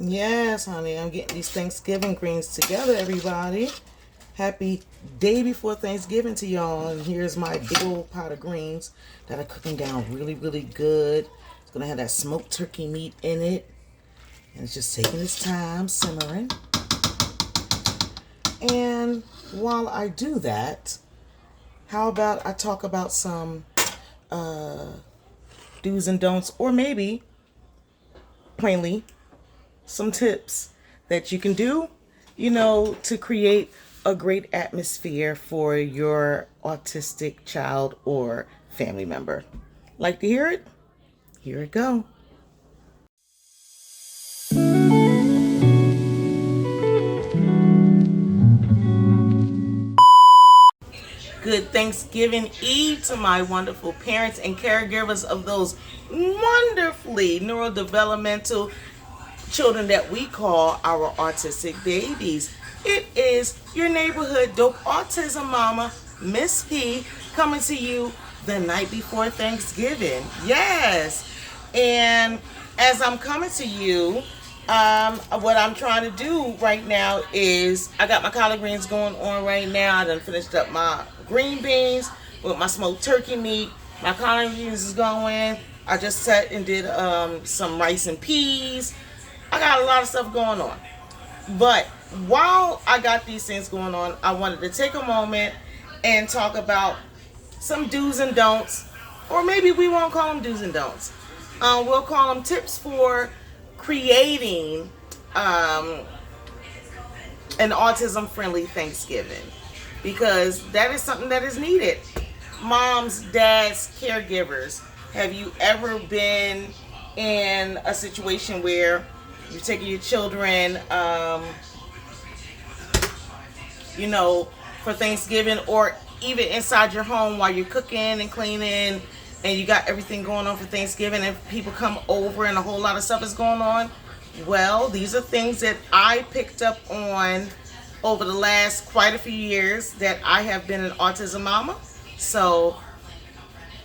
Yes, honey, I'm getting these Thanksgiving greens together, everybody. Happy day before Thanksgiving to y'all. And here's my big old pot of greens that are cooking down really, really good. It's going to have that smoked turkey meat in it. And it's just taking its time simmering. And while I do that, how about I talk about some do's and don'ts, or maybe plainly some tips that you can do, to create a great atmosphere for your autistic child or family member. Like to hear it? Here it go. Good Thanksgiving Eve to my wonderful parents and caregivers of those wonderfully neurodevelopmental children that we call our autistic babies. It is your neighborhood dope autism mama, Miss P, coming to you the night before Thanksgiving. Yes. And as I'm coming to you, what I'm trying to do right now is I got my collard greens going on right now. I done finished up my green beans with my smoked turkey meat. My collard greens is going. I just sat and did some rice and peas. I got a lot of stuff going on. But while I got these things going on, I wanted to take a moment and talk about some do's and don'ts. Or maybe we won't call them do's and don'ts. We'll call them tips for creating an autism-friendly Thanksgiving. Because that is something that is needed. Moms, dads, caregivers, have you ever been in a situation where you're taking your children, for Thanksgiving, or even inside your home while you're cooking and cleaning and you got everything going on for Thanksgiving and people come over and a whole lot of stuff is going on? Well, these are things that I picked up on over the last quite a few years that I have been an autism mama. So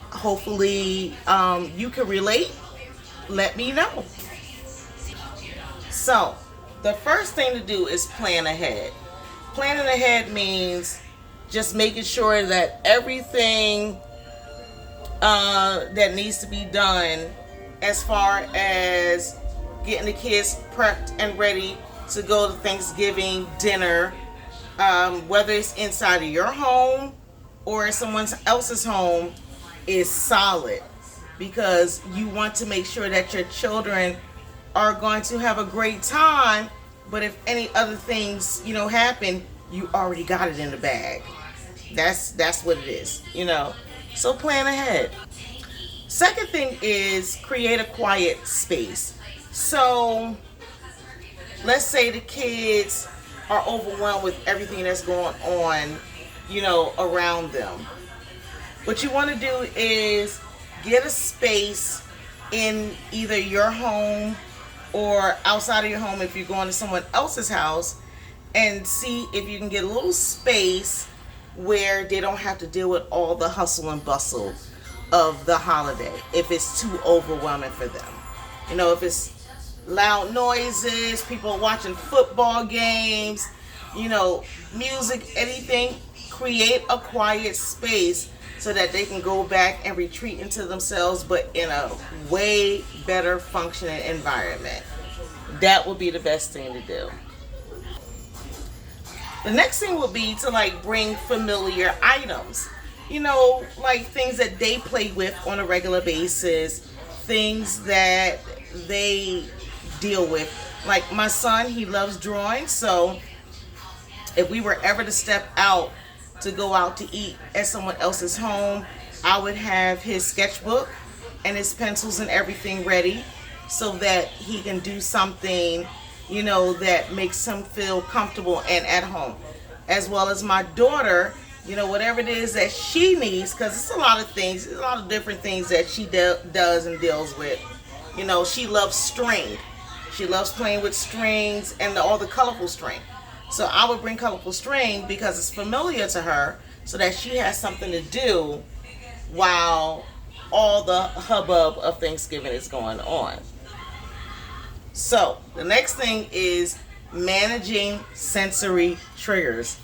hopefully you can relate. Let me know. So the first thing to do is plan ahead. Planning ahead means just making sure that everything that needs to be done as far as getting the kids prepped and ready to go to Thanksgiving dinner, whether it's inside of your home or someone else's home, is solid, because you want to make sure that your children are going to have a great time. But if any other things happen, you already got it in the bag. That's what it is. So plan ahead. Second thing is create a quiet space. So let's say the kids are overwhelmed with everything that's going on around them. What you want to do is get a space in either your home or outside of your home if you're going to someone else's house, and see if you can get a little space where they don't have to deal with all the hustle and bustle of the holiday if it's too overwhelming for them. If it's loud noises, people watching football games, music, anything, create a quiet space so that they can go back and retreat into themselves, but in a way better functioning environment. That would be the best thing to do. The next thing would be to bring familiar items, like things that they play with on a regular basis, things that they deal with. Like my son, he loves drawing, so if we were ever to step out to go out to eat at someone else's home, I would have his sketchbook and his pencils and everything ready so that he can do something, that makes him feel comfortable and at home. As well as my daughter, whatever it is that she needs, because it's a lot of things, a lot of different things that she does and deals with. She loves string. She loves playing with strings and all the colorful string. So I would bring colorful string because it's familiar to her, so that she has something to do while all the hubbub of Thanksgiving is going on. So the next thing is managing sensory triggers.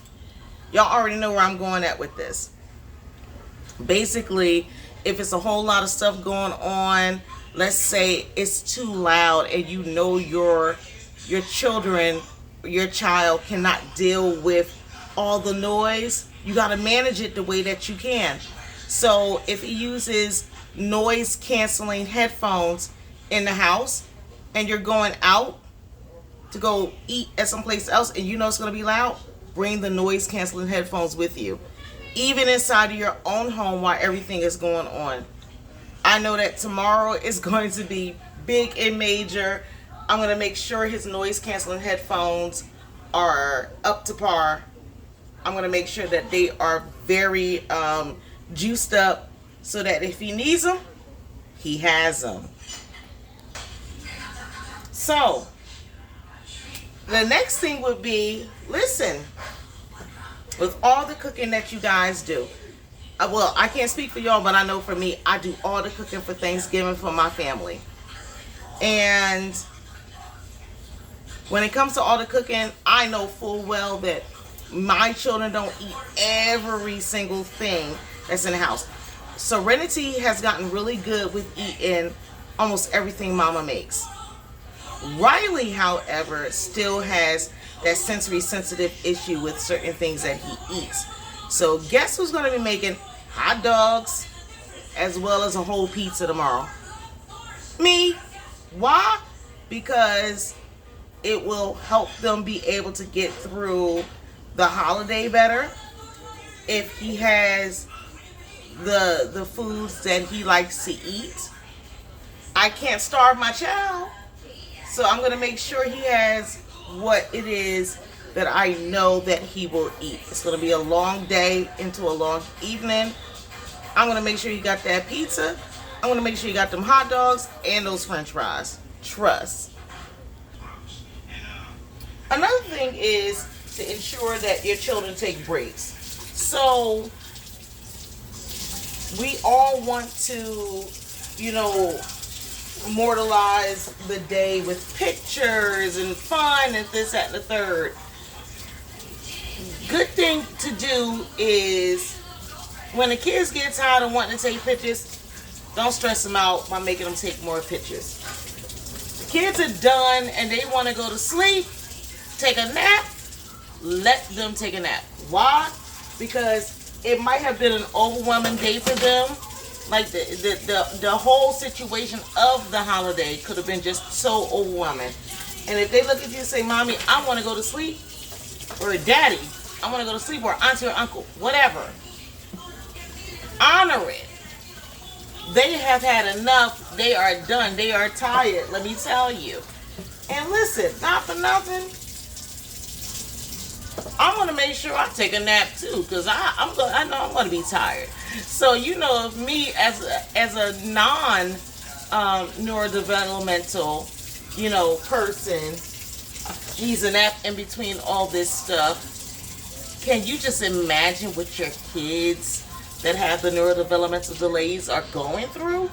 Y'all already know where I'm going at with this. Basically, if it's a whole lot of stuff going on, let's say it's too loud and you know your children, your child cannot deal with all the noise, you got to manage it the way that you can. So if he uses noise canceling headphones in the house and you're going out to go eat at someplace else and you know it's going to be loud, bring the noise canceling headphones with you. Even inside of your own home while everything is going on. I know that tomorrow is going to be big and major. I'm going to make sure his noise canceling headphones are up to par. I'm going to make sure that they are very juiced up so that if he needs them, he has them. So, the next thing would be, listen, with all the cooking that you guys do, well, I can't speak for y'all, but I know for me, I do all the cooking for Thanksgiving for my family. And when it comes to all the cooking, I know full well that my children don't eat every single thing that's in the house. Serenity has gotten really good with eating almost everything Mama makes. Riley, however, still has that sensory sensitive issue with certain things that he eats. So guess who's going to be making hot dogs as well as a whole pizza tomorrow? Me. Why? Because it will help them be able to get through the holiday better if he has the foods that he likes to eat. I can't starve my child, so I'm going to make sure he has what it is that I know that he will eat. It's going to be a long day into a long evening. I'm going to make sure you got that pizza. I'm going to make sure you got them hot dogs and those french fries. Trust. Another thing is to ensure that your children take breaks. So we all want to, immortalize the day with pictures and fun and this, that, and the third. Good thing to do is when the kids get tired of wanting to take pictures, don't stress them out by making them take more pictures. The kids are done and they want to go to sleep, take a nap, let them take a nap. Why? Because it might have been an overwhelming day for them. Like the whole situation of the holiday could have been just so overwhelming. And if they look at you and say, Mommy, I want to go to sleep, or Daddy, I want to go to sleep, or Auntie or Uncle, whatever, honor it. They have had enough. They are done. They are tired, let me tell you. And listen, not for nothing, I'm going to make sure I take a nap too, because I know I'm going to be tired. So, of me as a non neurodevelopmental, person, needs a nap in between all this stuff. Can you just imagine what your kids that have the neurodevelopmental delays are going through?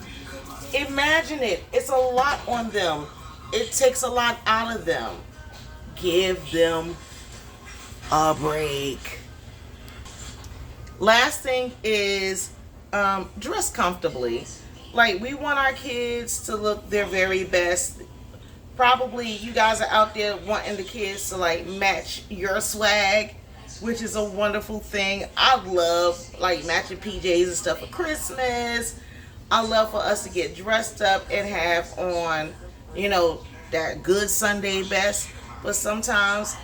Imagine it. It's a lot on them. It takes a lot out of them. Give them a break. Last thing is dress comfortably. Like, we want our kids to look their very best. Probably you guys are out there wanting the kids to match your swag, which is a wonderful thing. I love matching PJs and stuff for Christmas. I love for us to get dressed up and have on, that good Sunday best. But sometimes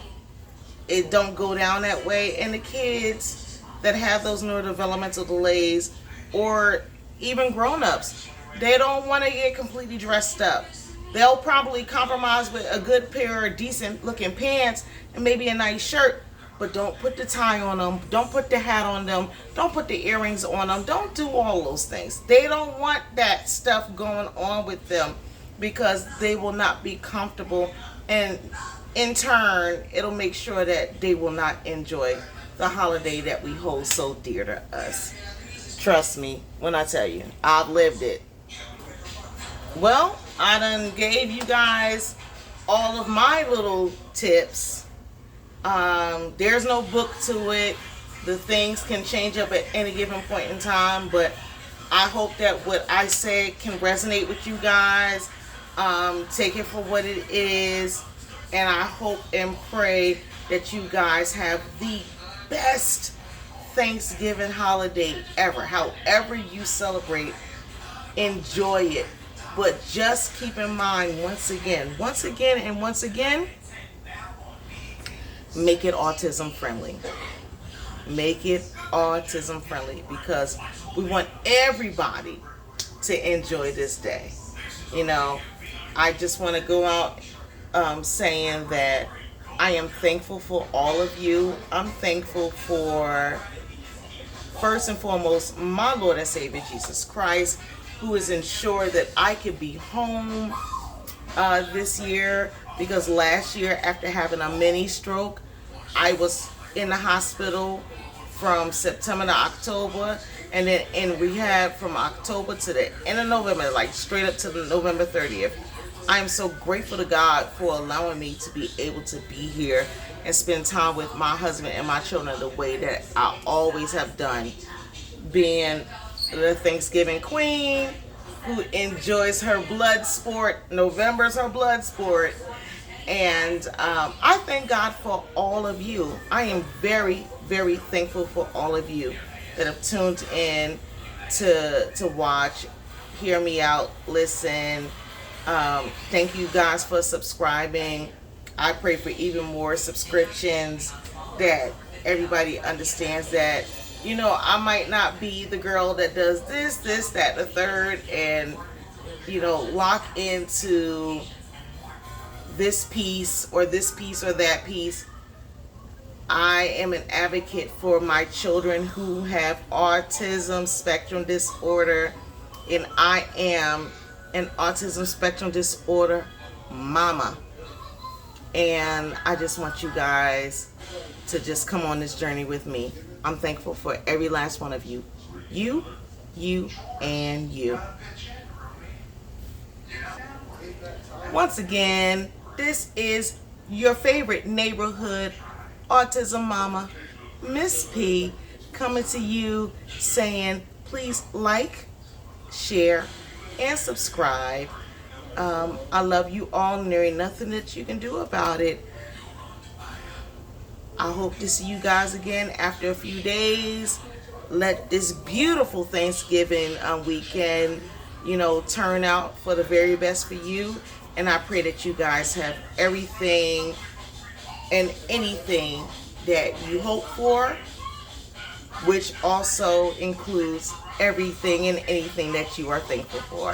it don't go down that way, and the kids that have those neurodevelopmental delays, or even grown-ups, they don't want to get completely dressed up. They'll probably compromise with a good pair of decent looking pants and maybe a nice shirt, but don't put the tie on them, don't put the hat on them, don't put the earrings on them, don't do all those things. They don't want that stuff going on with them because they will not be comfortable, and in turn, it'll make sure that they will not enjoy the holiday that we hold so dear to us. Trust me when I tell you, I've lived it. Well, I done gave you guys all of my little tips. There's no book to it. The things can change up at any given point in time, but I hope that what I say can resonate with you guys. Take it for what it is, and I hope and pray that you guys have the best Thanksgiving holiday ever. However you celebrate, enjoy it. But just keep in mind, once again, make it autism friendly. Make it autism friendly, because we want everybody to enjoy this day. You know, I just want to go out saying that I am thankful for all of you. I'm thankful for, first and foremost, my Lord and Savior Jesus Christ, who has ensured that I could be home this year, because last year, after having a mini stroke, I was in the hospital from September to October, and then in rehab from October to the end of November, like straight up to the November 30th. I am so grateful to God for allowing me to be able to be here and spend time with my husband and my children the way that I always have done, being the Thanksgiving queen who enjoys her blood sport. November's her blood sport. And I thank God for all of you. I am very, very thankful for all of you that have tuned in to watch, hear me out, listen. Thank you guys for subscribing. I pray for even more subscriptions, that everybody understands that, you know, I might not be the girl that does this, that, the third, and, you know, lock into this piece or that piece. I am an advocate for my children who have autism spectrum disorder, and I am an autism spectrum disorder mama. And I just want you guys to just come on this journey with me. I'm thankful for every last one of you. You, and you. Once again, this is your favorite neighborhood autism mama, Miss P, coming to you saying, please like, share, and subscribe. I love you all, and there ain't nothing that you can do about it. I hope to see you guys again after a few days. Let this beautiful Thanksgiving weekend, you know, turn out for the very best for you. And I pray that you guys have everything and anything that you hope for, which also includes everything and anything that you are thankful for.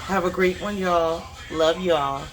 Have a great one, y'all. Love y'all.